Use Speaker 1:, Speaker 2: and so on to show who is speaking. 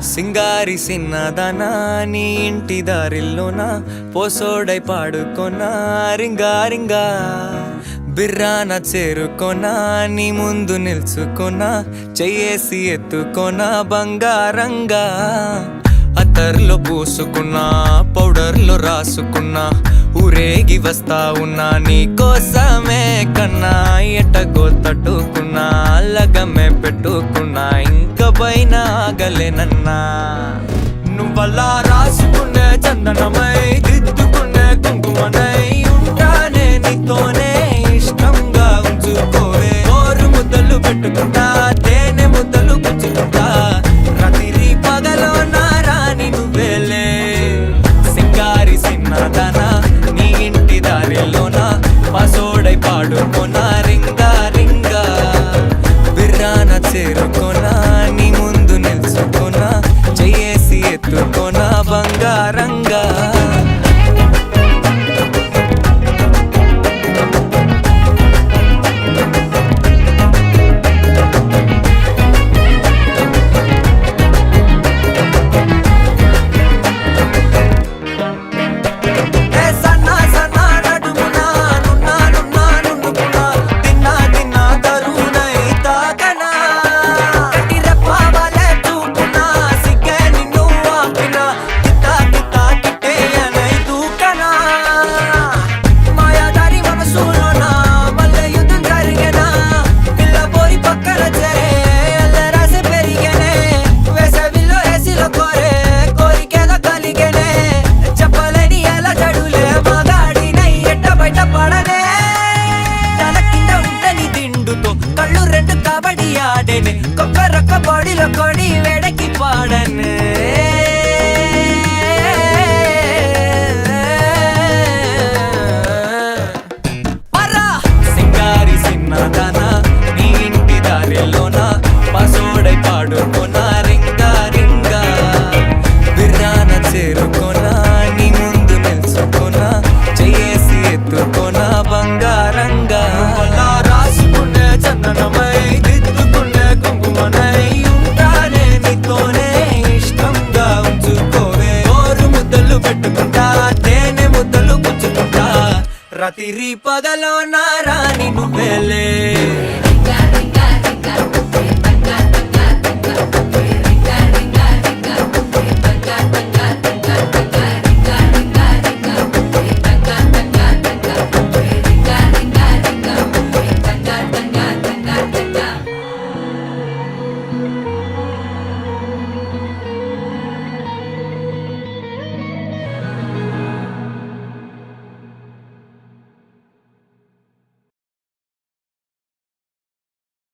Speaker 1: సింగారి సిన్నదనా నీ ఇంటి దారిల్లోనా పోసోడై పాడుకొనా రింగా రింగా బిర్రాన చేరుకొనా నీ ముందు నిల్చుకొనా చెయ్యేసి ఎత్తుకొనా బంగారంగా అత్తర్లో పూసుకున్నా పౌడర్లో రాసుకున్నా ఊరేగి వస్తా ఉన్నా నీ కోసమే కన్నా ఎటగో తట్టుకున్నా లగమే పెట్టుకున్నా ఇంక పైన ఆగలేనన్నా నువ్వలా రాసుకునే చందనమై దిద్దుకునే కుంకుమనై ఉంటానే నీతోనే ఇష్టంగా ఉంచుకోవే ఓరు ముద్దలు పెట్టుకుంటా తేనె ముద్దలు గుచ్చుకుంటా రాత్రి పగలో నా రాణి నువ్వేలే సింగారి సిన్నదనా నీ ఇంటి దారిలోనా పాసోడై పాడుకోనా రింగా రింగా బిర్రాన చేరుకోనా నీ ముందు నిల్చుకోనా చెయ్యేసి ఎత్తుకోనా బంగారంగా కళ్ళు రెండు కబడ్డీ ఆడేనే కొక్కరొక్క బాడీలో కొడి వేడకి పాడనే సింగారి సిన్నదనా నీ ఇంటి దారిలోనా పాసోడై పాడుకోనా రింగా రింగా బిర్రాన చేరుకోనా నీ ముందు నిల్చుకోనా చెయ్యేసి ఎత్తుకోనా బంగారంగా చందనమై దిద్దుకునే కుంకుమనై ఉంటానే నీతోనే ఇష్టంగా ఉంచుకోవే ఓరు ముద్దలు పెట్టుకుంటా తేనె ముద్దలు గుచ్చుకుంటా రాత్రి పగలో నా రాణి నువ్వేలే